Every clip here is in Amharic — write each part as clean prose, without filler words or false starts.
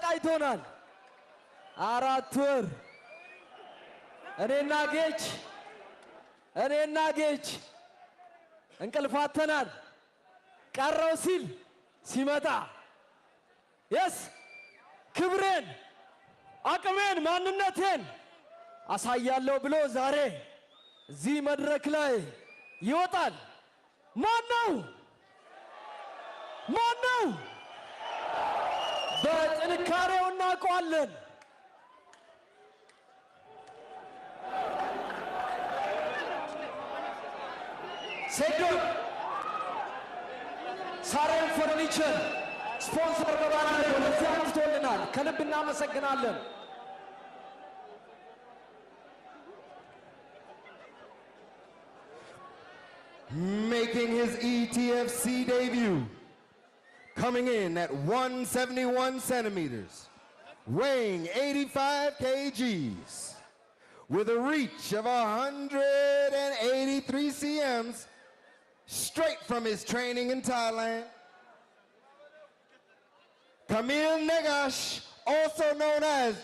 አሰቃይቶናል 4 ወር እኔና ጌች እንቅልፋተናል ቀረው ሲል ሲመጣ የስ ክብሬን አቅሜን ማንነቴን አሳያለሁ ብሎ ዛሬ እዚህ መድረክ ላይ ይወጣል ማነው በጥንካሬው እናውቀዋለን ሴዶ ሳሬም ፈርኒቸር ስፖንሰር በማድረግ ወደዚህ አምጥቶልናል ከልብ እናመሰግናለን Making his ETFC debut, coming in at 171 centimeters, weighing 85 kgs, with a reach of 183 cms, straight from his training in Thailand. Camille Negash, also known as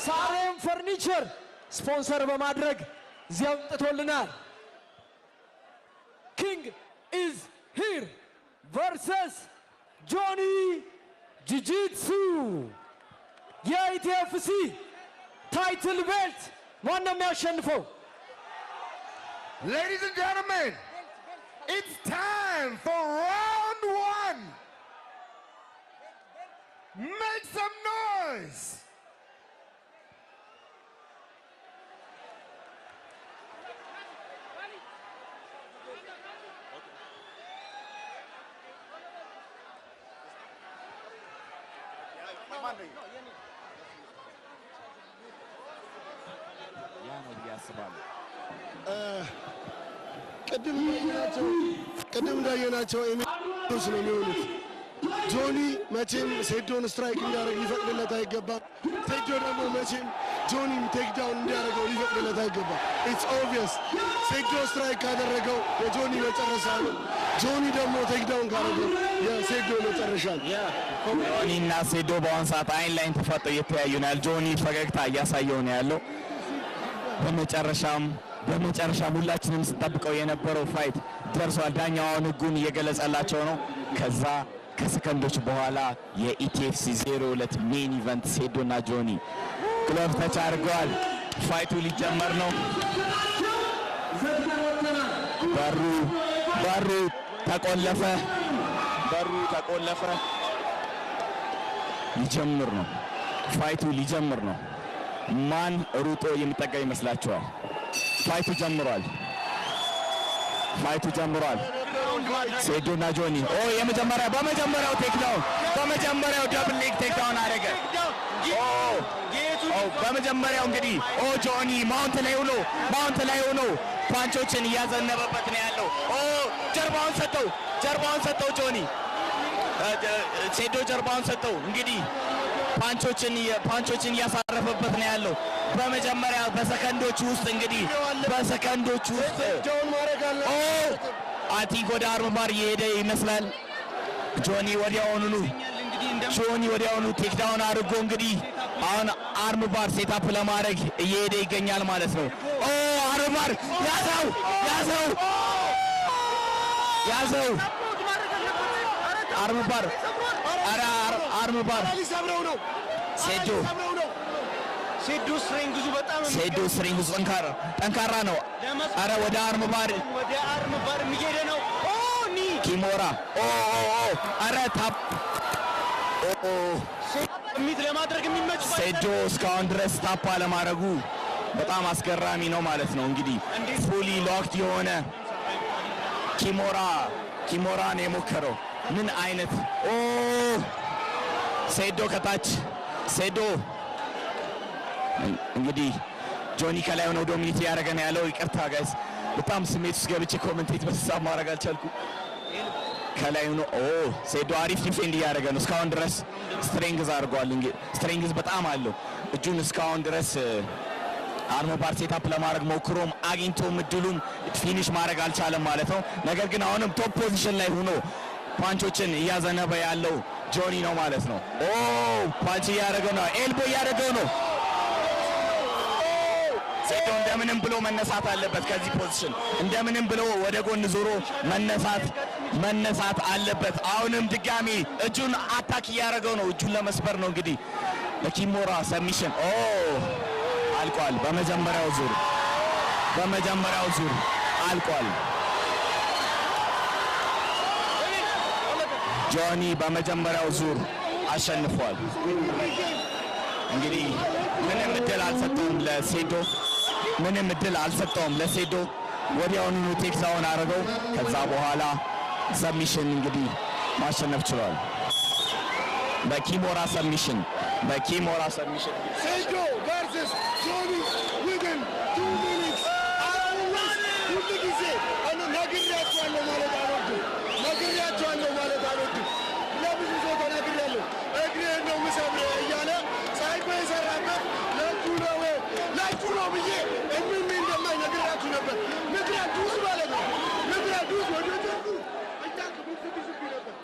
ሳሬም ፈርኒቸር ስፖንሰር በማድረግ እዚያው ጥቶልናል ኪንግ ኢዝ ሂር versus ጆኒ ጂጂትሱ የኢቲኤፍሲ ታይትል ቤልት ማን ነው የሚያሸንፈው Ladies and gentlemen, it's time for round 1. Make some noise. ቅድም እንዳየናቸው ኤሚቶስ ነው የሚሆኑት ጆኒ መቼም ሴዶን ስትራይክ እንዲያደርግ ሊፈቅድለት አይገባም ሴዶ ደግሞ መቼም ጆኒን ቴክ ዳውን እንዲያደርገው ሊፈቅድለት አይገባም ኢትስ ኦብቪየስ ሴዶ ስትራይክ ካደረገው የጆኒ መጨረሻ ነው ጆኒ ደግሞ ቴክ ዳውን ካደረገው የሴዶ መጨረሻ ነው ጆኒና ሴዶ በአሁን ሰዓት አይን ላይን ተፋጠው እየተያዩ ነው ጆኒ ፈገግታ እያሳየው ነው ያለው በመጨረሻም በመጨረሻ ሁላችንም ስንጠብቀው የነበረው ፋይት ደርሷል። ዳኛው አሁን ህጉን እየገለጸላቸው ነው። ከዛ ከሰከንዶች በኋላ የኢቲኤፍሲ 02 ሜን ኢቨንት ሴዶና ጆኒ ግሎቭ ተች አድርገዋል። ፋይቱ ሊጀመር ነው። በሩ ተቆለፈ። ሊጀምር ነው። ፋይቱ ሊጀምር ነው። ማን ሩጦ የሚጠጋ ይመስላችኋል? ፋይቱ ጀምሯል። ሴዶና ጆኒ በመጀመሪያው ቴክዳውን በመጀመሪያው ደብል ሌግ ቴክዳውን አደረገ። በመጀመሪያው እንግዲህ ጆኒ ማውንት ላይ ሆኖ ፓንቾችን እያዘነበበት ነው ያለው። ጀርባውን ሰጠው ጆኒ ሴዶ ጀርባውን ሰጠው። እንግዲህ ፓንቾችን እያሳረፈበት ነው ያለው። በመጀመሪያ በሰከንዶች ውስጥ አቲክ ወደ አርም ባር እየሄደ ይመስላል። ጆኒ ወዲያውኑ ቴክዳውን አድርጎ እንግዲህ አሁን አርም ባር ሴታፕ ለማድረግ እየሄደ ይገኛል ማለት ነው። አርም ባር ያዘው አርም ባር ሴዶ ስትሪንግዙ ጠንካራ ነው። አረ ወደ አርም ባር የሚሄደ ነው። ኪሞራ አረ ታፕ ሚት ለማድረግ የሚመች ሴዶ እስካሁን ድረስ ታፕ አለማድረጉ በጣም አስገራሚ ነው ማለት ነው። እንግዲህ ፉሊ ሎክድ የሆነ ኪሞራ ነው የሞከረው። ምን አይነት ሴዶ ከታች እንግዲህ ጆኒ ከላይ ሆኖ ዶሚኒት ያደረገ ነው ያለው። ይቅርታ ጋይስ በጣም ስሜት ውስጥ ገብቼ ኮሜንቴት በተሳብ ማድረግ አልቻልኩም። ከላይ ሆኖ ሴዶ አሪፍ ዲፌንድ እያደረገ ነው እስካሁን ድረስ። ስትሬንግዝ አድርጓል። እንግዲህ ስትሬንግዝ በጣም አለው እጁን እስካሁን ድረስ አርም ባር ሴታፕ ለማድረግ ሞክሮም አግኝቶም እድሉም ፊኒሽ ማድረግ አልቻለም ማለት ነው። ነገር ግን አሁንም ቶፕ ፖዚሽን ላይ ሆኖ ፓንቾችን እያዘነበ ያለው ጆኒ ነው ማለት ነው። ፓንች እያደረገው ነው፣ ኤልቦ እያደረገው ነው። ሴዶ እንደምንም ብሎ መነሳት አለበት ከዚህ ፖዚሽን፣ እንደምንም ብሎ ወደ ጎን ዞሮ መነሳት አለበት። አሁንም ድጋሚ እጁን አታክ እያደረገው ነው፣ እጁን ለመስበር ነው። እንግዲህ በኪሞራ ሰሚሽን አልቋል። በመጀመሪያው ዙር አልቋል። ጆኒ በመጀመሪያው ዙር አሸንፏል። እንግዲህ ምንም እድል አልሰጠውም ለሴዶ ወዲያውኑ ቴክዳውን አደረገው። ከዛ በኋላ ሰሚሽን እንግዲህ ማሸነፍ ችሏል። በኪሞራ ሰሚሽን ሴዶ versus ጆኒ within 2 minutes። ሁሉ ጊዜ ነግሬያቸዋለሁ ማለት አልወድም። ለብዙ ሰው ተናግሬያለሁ። እግሬን ነው የምሰብረው እያለ ሳይኮ የሰራበት ለእጁ ነው ብዬ እንደማይ ነግሬያችሁ ነበር። ምክንያቱስ ማለት ነው ምክንያቱስ ወደ ጀርቡ እያልኩ ብትብስብ ነበር።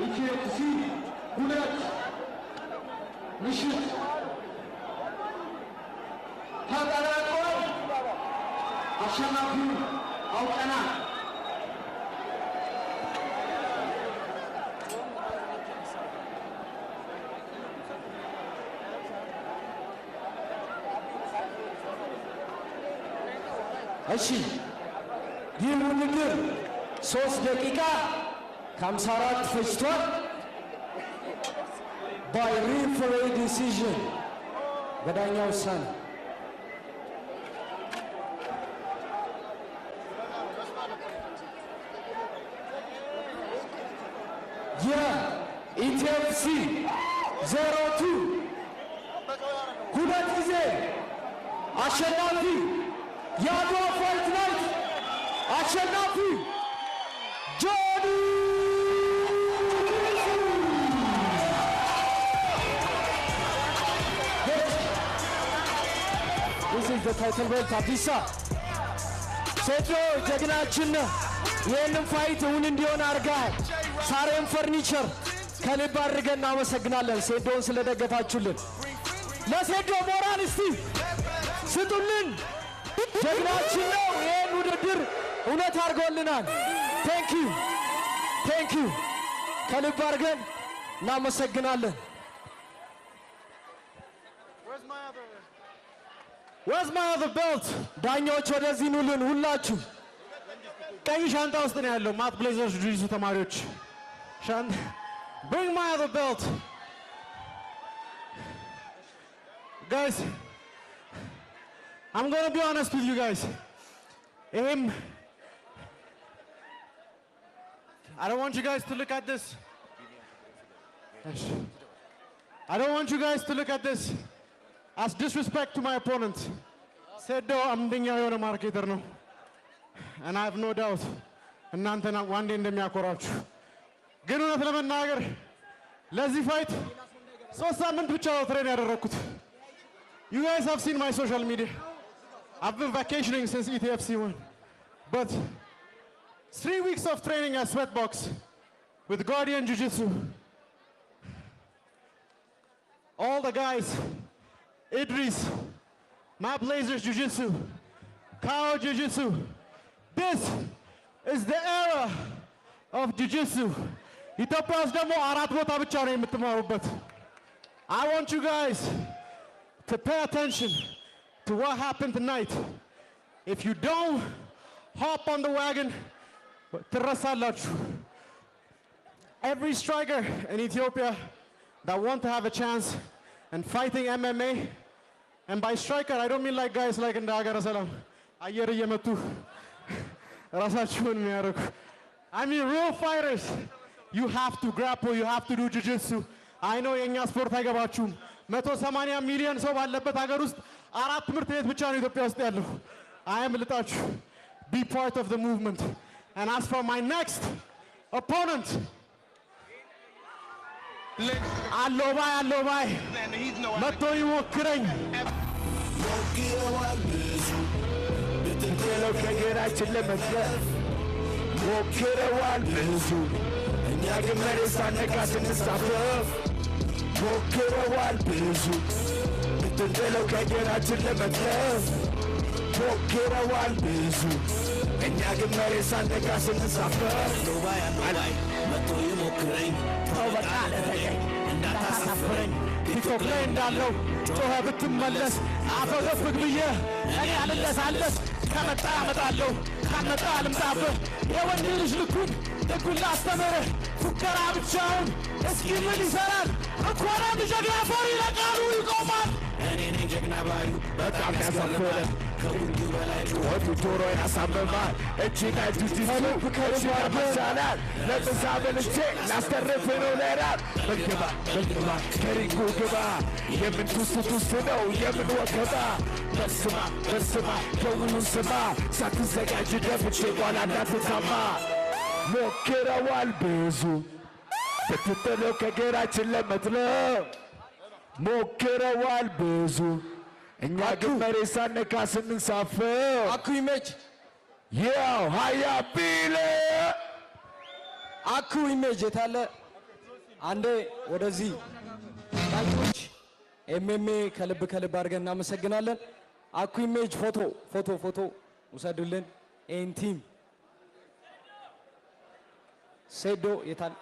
ኢቲኤፍሲ 2 ምሽት ተጠናቋል። አሸናፊውን አውቀናል። እሺ ይህ ውድድር 3 ደቂቃ ከ54 ፈጅቷል። by referee decision በዳኛ ውሳኔ የኢቲኤፍሲ 02 ሁለት ጊዜ አሸናፊ የአድዋ ፋይት ናይት አሸናፊ ጆኒ This is the title belt አዲሳ ሴዶ ጀግናችን ይህንን ፋይት እውን እንዲሆን አድርገሃል። ሳሬም ፈርኒቸር ከልብ አድርገን እናመሰግናለን ሴዶን ስለደገፋችሁልን። ለሴዶ ሞራል እስቲ ስጡልን። ጀግናችን ነው። ይህን ውድድር እውነት አድርጎልናል። ቴንክ ዩ ከልብ አድርገን እናመሰግናለን። Where's my other belt? ዳኞች ወደዚህ ኑልን ሁላችሁ። ቀይ ሻንጣ ውስጥ ነው ያለው። ማት ብሌዘርስ ጁጂትሱ ተማሪዎች Bring my other belt. Guys, I'm going to be honest with you guys. I don't want you guys to look at this. I don't want you guys to look at this as disrespect to my opponent. Sedo amdኛ የሆነ ማርኬተር ነው. And I have no doubt እናንተና ዋንዴ እንደሚያኮራችሁ ግን እውነት ለመናገር ለዚህ ፋይት 3 ሳምንት ብቻ ነው ትሬን ያደረኩት. You guys have seen my social media. I've been vacationing since ETFC won. But 3 weeks of training at Sweatbox with Guardian Jiu-Jitsu. All the guys, Idris, Matt Blazers Jiu-Jitsu, Kao Jiu-Jitsu. This is the era of Jiu-Jitsu. ኢትዮጵያ ውስጥ ደግሞ 4 ቦታ ብቻ ነው የምትማሩበት. I want you guys to pay attention to what happened tonight. If you don't hop on the wagon, ትረሳላችሁ. Every striker in Ethiopia that want to have a chance in fighting MMA, and by striker I don't mean like guys like እንደ ሀገረ ሰላም አየር እየመቱ ራሳቸውን የሚያደርጉ. I mean real fighters. You have to grapple, you have to do jiu-jitsu. I know የኛ ስፖርት አይገባችሁም. 180 ሚሊዮን ሰው ባለበት ሀገር ውስጥ 4 ትምህርት ቤት ብቻ ነው ኢትዮጵያ ውስጥ ያለው. I am ልጣችሁ. Be part of the movement. And as for my next opponent, አሎባይ መጥቶ ይሞክረኝ. ብትጥለው ከግራችን ለመትረፍ ሞክረዋል ብዙ እኛ ግን መሬት ሳነካ ስንሳፈፍ ሞክረዋል ብዙ ብትጥለው ከግራችን ለመትረፍ ሞክረዋል ብዙ እኛ ግን መሬት ሳነካ ስንሳፈፍ አሎባይ መጥቶ ይሞክረኝ ተው በቃ ለተገኝ እንዳታሳፍረኝ ቲክቶክ ላይ እንዳለው ጮኸ ብትመለስ አፈገፍግ ብዬ እኔ አልለሳለስ ከመጣ አመጣለሁ ካመጣ አልምጣብህ የወንድ ልጅ ልኩን ደጉን ላስተምርህ ፉከራ ብቻውን እስኪ ምን ይሰራል እንኳን አንድ ጀግና ፈሪ ለቃሉ ይቆማል እኔ ነኝ ጀግና ባዩ በጣም ያሳፈረ ከሁሉ በላይ ጩኸቱ ጆሮ ያሳምማል እጅና ጁጂትሱ ከልባር መሳላል ለጥሳ በልቼ ላስተርፍ ነው ለራር በግባ ከሪንጉ ግባ የምን ቱስቱስ ነው የምን ወከባ በስማ ደውሉን ስማ ሳትዘጋጅ ደፍቼ ኋላ እንዳትታማ ሞክረዋል ብዙ ብትጥለው ከግራችን ለመጥለው ሞክረዋል ብዙ እኛ ግን መሬት ሳነካ ስንሳፈፍ አኩ ኢሜጅ ያው ሃያ ቢለ አኩ ኢሜጅ የታለ አንዴ ወደዚህ ዳኞች ኤምኤምኤ ከልብ አድርገን እናመሰግናለን። አኩ ኢሜጅ ፎቶ ውሰዱልን። ኤን ቲም ሴዶ የታል